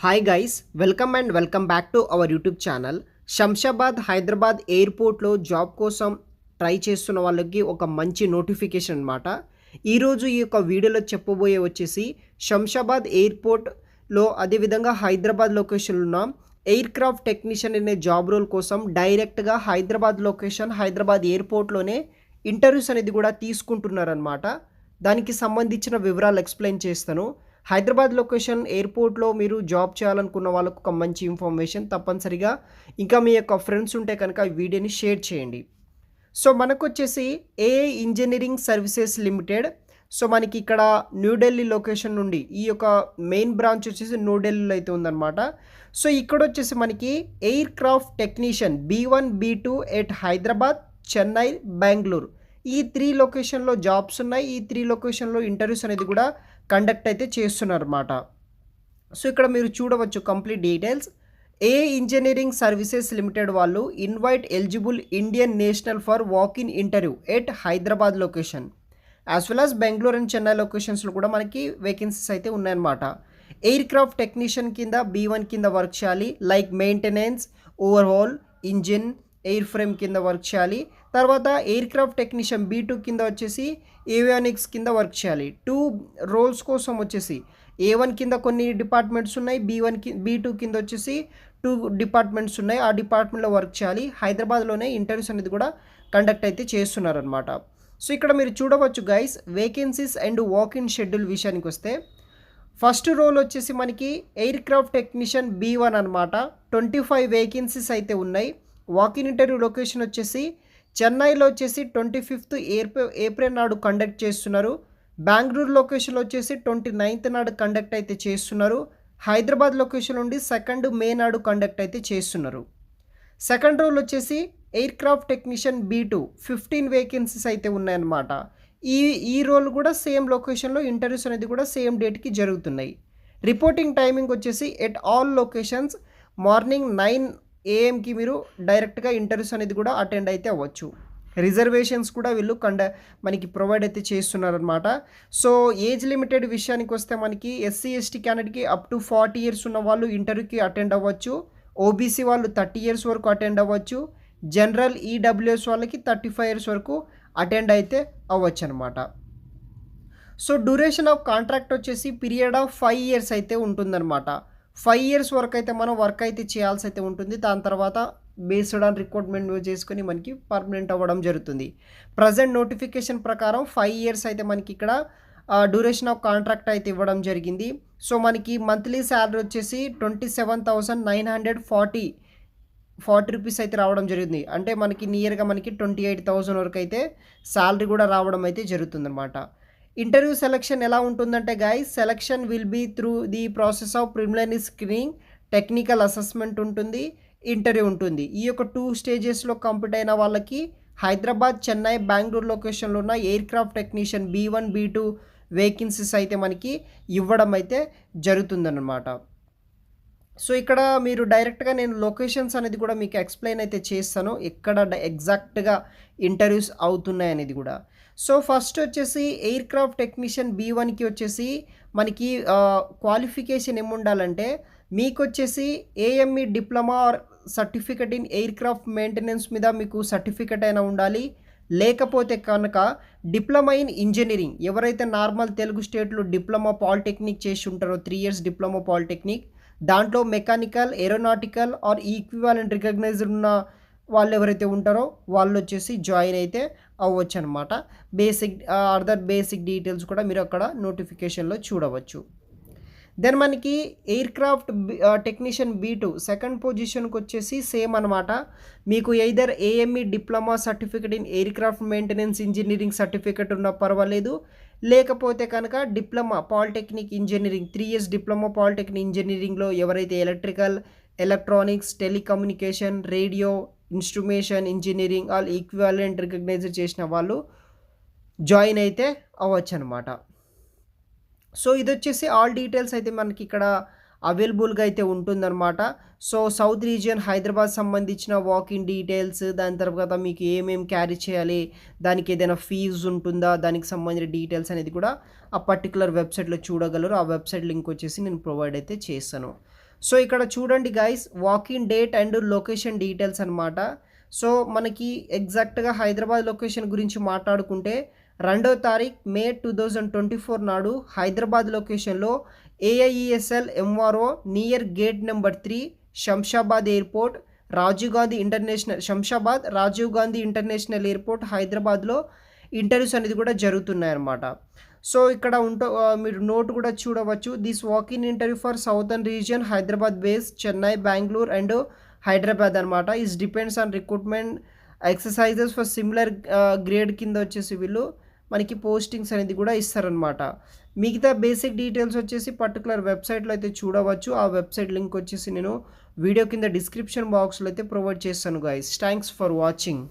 Hi guys welcome back to our YouTube channel. Shamshabad Hyderabad ఎయిర్పోర్ట్లో job కోసం try చేస్తున్న వాళ్ళకి ఒక మంచి నోటిఫికేషన్ అనమాట. ఈరోజు ఈ యొక్క వీడియోలో చెప్పబోయే వచ్చేసి శంషాబాద్ ఎయిర్పోర్ట్లో అదేవిధంగా హైదరాబాద్ లొకేషన్లో ఉన్న ఎయిర్ క్రాఫ్ట్ టెక్నీషియన్ అనే జాబ్ రోల్ కోసం డైరెక్ట్గా హైదరాబాద్ లొకేషన్ హైదరాబాద్ ఎయిర్పోర్ట్లోనే ఇంటర్వ్యూస్ అనేది కూడా తీసుకుంటున్నారనమాట. దానికి సంబంధించిన వివరాలు ఎక్స్ప్లెయిన్ చేస్తాను. హైదరాబాద్ లొకేషన్ ఎయిర్పోర్ట్లో మీరు జాబ్ చేయాలనుకున్న వాళ్ళకు ఒక మంచి ఇన్ఫర్మేషన్. తప్పనిసరిగా ఇంకా మీ యొక్క ఫ్రెండ్స్ ఉంటే కనుక ఈ వీడియోని షేర్ చేయండి. సో మనకు వచ్చేసి AI engineering services limited. So మనకి ఇక్కడ న్యూఢిల్లీ లొకేషన్ నుండి ఈ యొక్క మెయిన్ బ్రాంచ్ వచ్చేసి న్యూఢిల్లీలో అయితే ఉందన్నమాట. సో ఇక్కడ వచ్చేసి మనకి air craft technician B1 B2 at Hyderabad, Chennai, Bengaluru ఈ 3 లొకేషన్లో జాబ్స్ ఉన్నాయి. ఈ 3 లొకేషన్లో ఇంటర్వ్యూస్ అనేది కూడా కండక్ట్ అయితే చేస్తున్నారన్నమాట. సో ఇక్కడ మీరు చూడవచ్చు complete details. A engineering services limited వాళ్ళు invite eligible Indian national for walk in interview at Hyderabad location as well as Bengaluru and Chennai లొకేషన్స్లో కూడా మనకి వేకెన్సీస్ అయితే ఉన్నాయన్నమాట. ఎయిర్ క్రాఫ్ట్ టెక్నీషియన్ కింద B1 కింద వర్క్ చేయాలి. Like maintenance, overhaul, engine, air frame కింద వర్క్ చేయాలి. తర్వాత ఎయిర్ క్రాఫ్ట్ టెక్నీషియన్ B2 కింద వచ్చేసి ఏవియానిక్స్ కింద వర్క్ చేయాలి. 2 రోల్స్ కోసం వచ్చేసి A1 కింద కొన్ని డిపార్ట్మెంట్స్ ఉన్నాయి, B2 కింద వచ్చేసి 2 డిపార్ట్మెంట్స్ ఉన్నాయి. ఆ డిపార్ట్మెంట్లో వర్క్ చేయాలి. హైదరాబాద్లోనే ఇంటర్వ్యూస్ అనేది కూడా కండక్ట్ అయితే చేస్తున్నారనమాట. సో ఇక్కడ మీరు చూడవచ్చు guys, vacancies and walk in schedule విషయానికి వస్తే ఫస్ట్ రోల్ వచ్చేసి మనకి ఎయిర్ క్రాఫ్ట్ టెక్నీషియన్ B1 అనమాట. 25 వేకెన్సీస్ అయితే ఉన్నాయి. వాక్-ఇన్ ఇంటర్వ్యూ లొకేషన్ వచ్చేసి చెన్నైలో వచ్చేసి 25th ఏప్రిల్ నాడు కండక్ట్ చేస్తున్నారు. బెంగళూరు లొకేషన్లో వచ్చేసి 29th నాడు కండక్ట్ అయితే చేస్తున్నారు. హైదరాబాద్ లొకేషన్ నుండి 2nd మే నాడు కండక్ట్ అయితే చేస్తున్నారు. సెకండ్ రోల్ వచ్చేసి aircraft technician B2 15 vacancies అయితే ఉన్నాయన్నమాట. ఈ రోల్ కూడా సేమ్ లొకేషన్లో ఇంటర్వ్యూస్ అనేది కూడా సేమ్ డేట్కి జరుగుతున్నాయి. రిపోర్టింగ్ టైమింగ్ వచ్చేసి at all locations morning 9 AM మీరు డైరెక్ట్గా ఇంటర్వ్యూస్ అనేది కూడా అటెండ్ అయితే అవ్వచ్చు. రిజర్వేషన్స్ కూడా వీళ్ళు మనకి ప్రొవైడ్ అయితే చేస్తున్నారనమాట. సో ఏజ్ లిమిటెడ్ విషయానికి వస్తే మనకి SC ST క్యాండిడేట్కి అప్ టు 40 years ఉన్న వాళ్ళు ఇంటర్వ్యూకి అటెండ్ అవ్వచ్చు. OBC వాళ్ళు 30 years వరకు అటెండ్ అవ్వచ్చు. జనరల్ EWS వాళ్ళకి 35 years వరకు అటెండ్ అయితే అవ్వచ్చు అనమాట. సో డ్యూరేషన్ ఆఫ్ కాంట్రాక్ట్ వచ్చేసి పీరియడ్ ఆఫ్ 5 years అయితే ఉంటుందన్నమాట. 5 years వరకు అయితే మనం వర్క్ అయితే చేయాల్సి అయితే ఉంటుంది. దాని తర్వాత బేస్డ్ ఆన్ రిక్రూట్మెంట్ చేసుకొని మనకి పర్మనెంట్ అవ్వడం జరుగుతుంది. ప్రజెంట్ నోటిఫికేషన్ ప్రకారం 5 years అయితే మనకి ఇక్కడ డ్యూరేషన్ ఆఫ్ కాంట్రాక్ట్ అయితే ఇవ్వడం జరిగింది. సో మనకి మంత్లీ శాలరీ వచ్చేసి 27,940 రూపీస్ అయితే రావడం జరిగింది. అంటే మనకి నియర్గా మనకి 28,000 వరకు అయితే శాలరీ కూడా రావడం అయితే జరుగుతుందన్నమాట. ఇంటర్వ్యూ సెలక్షన్ ఎలా ఉంటుందంటే guys, selection will be through the process of preliminary screening, technical assessment ఉంటుంది, ఇంటర్వ్యూ ఉంటుంది. ఈ యొక్క 2 స్టేజెస్లో కంప్లీట్ అయిన వాళ్ళకి హైదరాబాద్, చెన్నై, బెంగళూరు లొకేషన్లో ఉన్న air craft technician B1 B2 vacancies అయితే మనకి ఇవ్వడం అయితే జరుగుతుందన్నమాట. సో ఇక్కడ మీరు డైరెక్ట్గా నేను లొకేషన్స్ అనేది కూడా మీకు ఎక్స్ప్లెయిన్ అయితే చేస్తాను, ఎక్కడ ఎగ్జాక్ట్గా ఇంటర్వ్యూస్ అవుతున్నాయి అనేది కూడా. సో ఫస్ట్ వచ్చేసి ఎయిర్ క్రాఫ్ట్ టెక్నీషియన్ B1కి వచ్చేసి మనకి క్వాలిఫికేషన్ ఏముండాలంటే మీకు వచ్చేసి AME diploma or certificate in aircraft maintenance మీద మీకు సర్టిఫికెట్ అయినా ఉండాలి. లేకపోతే కనుక డిప్లొమా ఇన్ ఇంజనీరింగ్, ఎవరైతే నార్మల్ తెలుగు స్టేట్లో డిప్లొమా పాలిటెక్నిక్ చేసి ఉంటారో 3 years డిప్లొమా పాలిటెక్నిక్, దాంట్లో mechanical, aeronautical or equivalent recognised ఉన్న వాళ్ళు ఎవరైతే ఉంటారో వాళ్ళు వచ్చేసి జాయిన్ అయితే అవ్వచ్చు అనమాట. అదర్ బేసిక్ డీటెయిల్స్ కూడా మీరు అక్కడ నోటిఫికేషన్లో చూడవచ్చు. దెన్ మనకి air craft technician B2 second పొజిషన్కి వచ్చేసి సేమ్ అనమాట. మీకు either AME diploma certificate in aircraft maintenance engineering certificate ఉన్న పర్వాలేదు. లేకపోతే కనుక diploma polytechnic engineering 3 years diploma polytechnic ఇంజనీరింగ్లో ఎవరైతే electrical, electronics, telecommunication, radio, instrumentation engineering all equivalent recognise చేసిన వాళ్ళు జాయిన్ అయితే అవ్వచ్చు అనమాట. సో ఇది వచ్చేసి ఆల్ డీటెయిల్స్ అయితే మనకి ఇక్కడ అవైలబుల్గా అయితే ఉంటుందన్నమాట. సో సౌత్ రీజియన్ హైదరాబాద్ సంబంధించిన వాకింగ్ డీటెయిల్స్, దాని తర్వాత మీకు ఏమేమి క్యారీ చేయాలి, దానికి ఏదైనా ఫీజు ఉంటుందా, దానికి సంబంధించిన డీటెయిల్స్ అనేది కూడా ఆ పర్టికులర్ వెబ్సైట్లో చూడగలరు. ఆ వెబ్సైట్ లింక్ వచ్చేసి నేను ప్రొవైడ్ అయితే చేస్తాను. సో ఇక్కడ చూడండి guys, walking date and location details అనమాట. సో మనకి ఎగ్జాక్ట్గా హైదరాబాద్ లొకేషన్ గురించి మాట్లాడుకుంటే 2వ తారీఖు మే 2024 నాడు హైదరాబాద్ లొకేషన్లో AIESL MRO near gate number 3 Shamshabad airport Rajiv Gandhi international airport హైదరాబాద్లో ఇంటర్వ్యూస్ అనేది కూడా జరుగుతున్నాయన్నమాట. సో ఇక్కడ మీరు నోట్ కూడా చూడవచ్చు. This walking interview for southern region Hyderabad base Chennai, Bengaluru and Hyderabad అనమాట. Is depends on recruitment exercises for similar grade కింద వచ్చేసి వీళ్ళు మనకి పోస్టింగ్స్ అనేది కూడా ఇస్తారనమాట. మిగతా బేసిక్ డీటెయిల్స్ వచ్చేసి పర్టికులర్ వెబ్సైట్లో అయితే చూడవచ్చు. ఆ వెబ్సైట్ లింక్ వచ్చేసి నేను వీడియో కింద డిస్క్రిప్షన్ బాక్స్లో అయితే ప్రొవైడ్ చేస్తాను గైస్. Thanks for watching.